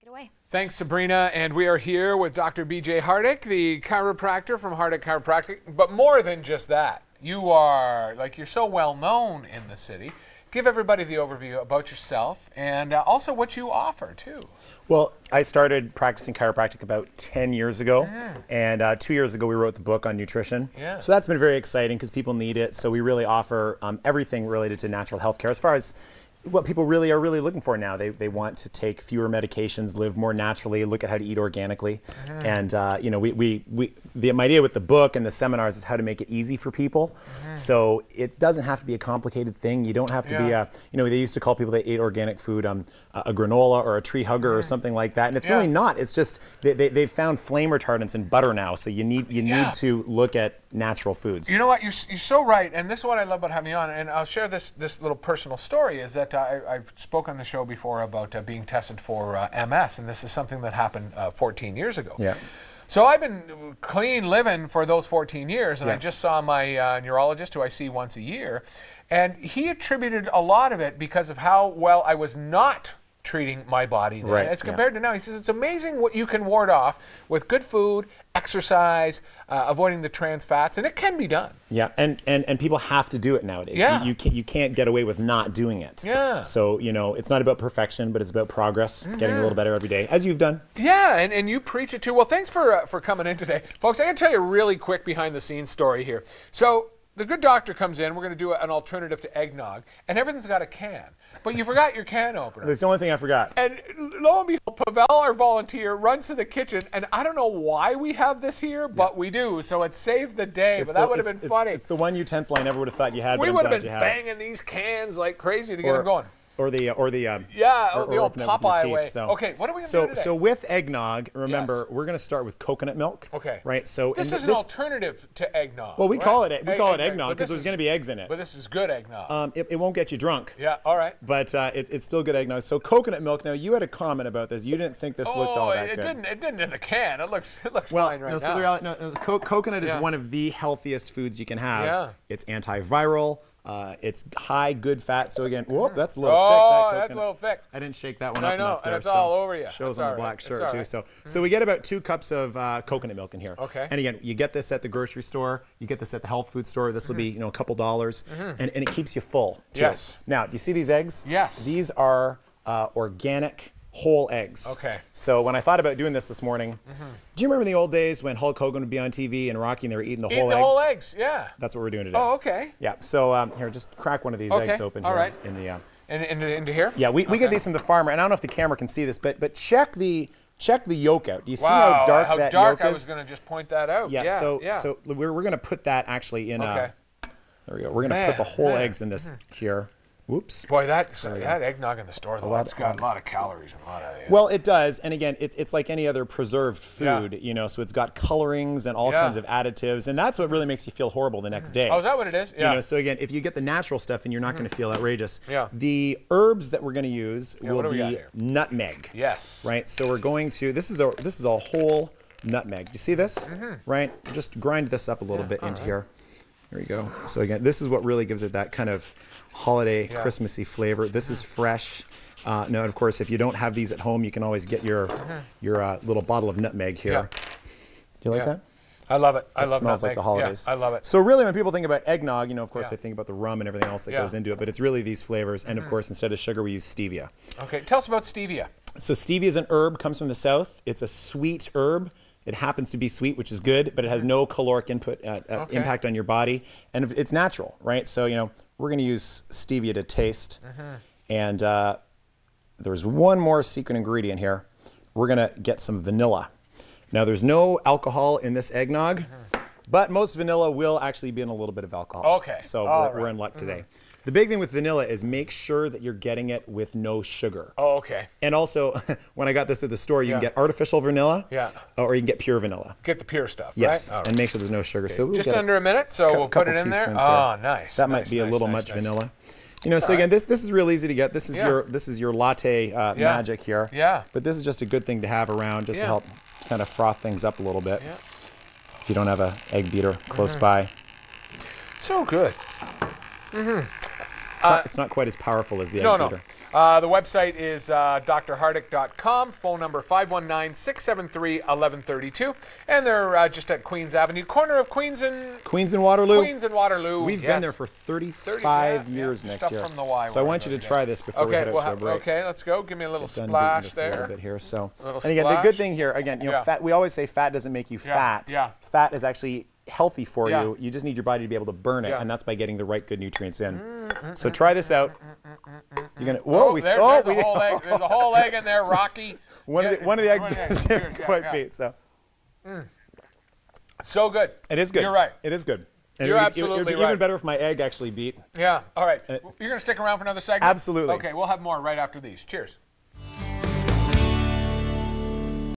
it away. Thanks, Sabrina. And we are here with Dr. B.J Hardick, the chiropractor from Hardick Chiropractic. But more than just that, you are, you're so well known in the city. Give everybody the overview about yourself and also what you offer, too. Well, I started practicing chiropractic about 10 years ago, and 2 years ago we wrote the book on nutrition. Yeah. So that's been very exciting because people need it. So we really offer everything related to natural health care as far as what people are really looking for now. They want to take fewer medications, live more naturally, look at how to eat organically. And you know, the idea with the book and the seminars is how to make it easy for people. So it doesn't have to be a complicated thing. You don't have to be a, you know, they used to call people that ate organic food a granola or a tree hugger or something like that. And it's really not. It's just they've found flame retardants in butter now. So you need to look at natural foods. You know what? You're so right. And this is what I love about having you on. And I'll share this little personal story is that I've spoke on the show before about being tested for MS, and this is something that happened 14 years ago. Yeah. So I've been clean living for those 14 years, and I just saw my neurologist, who I see once a year, and he attributed a lot of it because of how well I was not treating my body then as compared to now. He says it's amazing what you can ward off with good food, exercise, avoiding the trans fats, and it can be done. Yeah, and people have to do it nowadays. Yeah. You can't get away with not doing it. Yeah. So, you know, it's not about perfection, but it's about progress, getting a little better every day, as you've done. Yeah, and you preach it too. Well, thanks for coming in today. Folks, I got to tell you a really quick behind-the-scenes story here. So the good doctor comes in. We're going to do an alternative to Egg Nog, and everything's got a can. But you forgot your can opener. That's the only thing I forgot. And lo and behold, Pavel, our volunteer, runs to the kitchen, and I don't know why we have this here, but we do, so it saved the day. But that would have been funny. It's the one utensil I never would have thought you had. We would have been banging these cans like crazy to get them going. Or the old Popeye way. So. Okay, what are we going to do today? So with Egg Nog, remember, we're going to start with coconut milk. Okay. Right. So this is an alternative to Egg Nog. Well, we call it Egg Nog because there's going to be eggs in it. But this is good Egg Nog. It won't get you drunk. Yeah. All right. But it's still good Egg Nog. So coconut milk. Now you had a comment about this. You didn't think this looked all that good. It didn't in the can. It looks fine right now. So the reality, coconut is one of the healthiest foods you can have. Yeah. It's antiviral. It's high, good fat. So again, whoop, that's a little thick. That's a little thick. I didn't shake that one up enough there. And it's all over you. Shows on the black shirt too. So we get about 2 cups of coconut milk in here. Okay. And again, you get this at the grocery store. You get this at the health food store. This will be a couple dollars, and it keeps you full too. Yes. Now, do you see these eggs? Yes. These are organic whole eggs. Okay. So when I thought about doing this morning, do you remember in the old days when Hulk Hogan would be on TV and Rocky and they were eating the whole eggs? Eating the whole eggs, yeah. That's what we're doing today. Oh, okay. Yeah. So here, just crack one of these eggs open. All here right. In the. Into here? Yeah, we get these from the farmer, and I don't know if the camera can see this, but check the yolk out. Do you see how dark that yolk is? I was going to just point that out. Yeah. So we're going to put that actually in. Okay. There we go. We're going to put the whole eggs in this here. Whoops. Boy, that eggnog in the store, though, it's got a lot of calories and a lot of. Well, it does, and again, it's like any other preserved food, you know. So it's got colorings and all kinds of additives, and that's what really makes you feel horrible the next day. Oh, is that what it is? Yeah. You know, so again, if you get the natural stuff, then you're not going to feel outrageous. Yeah. The herbs that we're going to use will be nutmeg. Yes. Right. So we're going to. This is a whole nutmeg. Do you see this? Right. Just grind this up a little bit into here. There you go. So again, this is what really gives it that kind of holiday, Christmassy flavor. This is fresh. Now, of course, if you don't have these at home, you can always get your little bottle of nutmeg here. Do you like that? I love it. I love smells nutmeg. like the holidays. Yeah, I love it. So really, when people think about eggnog, you know, of course, they think about the rum and everything else that goes into it, but it's really these flavors. And of course, instead of sugar, we use stevia. Okay, tell us about stevia. So stevia is an herb, comes from the south. It's a sweet herb. It happens to be sweet, which is good, but it has no caloric impact on your body, and it's natural, right? So, you know, we're going to use stevia to taste, and there's one more secret ingredient here. We're going to get some vanilla. Now, there's no alcohol in this eggnog, but most vanilla will actually be in a little bit of alcohol. Okay. So we're in luck today. The big thing with vanilla is make sure that you're getting it with no sugar. Oh, okay. And also, when I got this at the store, you can get artificial vanilla, or you can get pure vanilla. Get the pure stuff, yes, right? and make sure there's no sugar. So we'll just under a minute, so we'll put it in there. Oh, nice. That might be a little much vanilla. You know, so again, this is real easy to get. This is your latte magic here. Yeah. But this is just a good thing to have around, just to help kind of froth things up a little bit. Yeah. If you don't have an egg beater close by. So good. It's not quite as powerful as the egg beater. The website is drhardick.com, phone number 519-673-1132, and they're just at Queens Avenue, corner of Queens and Waterloo. We've been there for 35 years next year. From the Y so I want you to try this before we head out to a break. Okay, let's go. Give me a little splash there. A little bit here. So, and again, the good thing here, again, you know, fat. We always say fat doesn't make you fat. Yeah. Fat is actually healthy for you. You just need your body to be able to burn it, and that's by getting the right good nutrients in. So try this out. You're gonna. Whoa! There's a whole egg. There's a whole egg in there, Rocky. One of the eggs didn't quite beat. So. So good. It is good. You're right. It is good. And You're it absolutely would be right. even better if my egg actually beat. Yeah. All right. You're gonna stick around for another segment? Absolutely. Okay. We'll have more right after these. Cheers.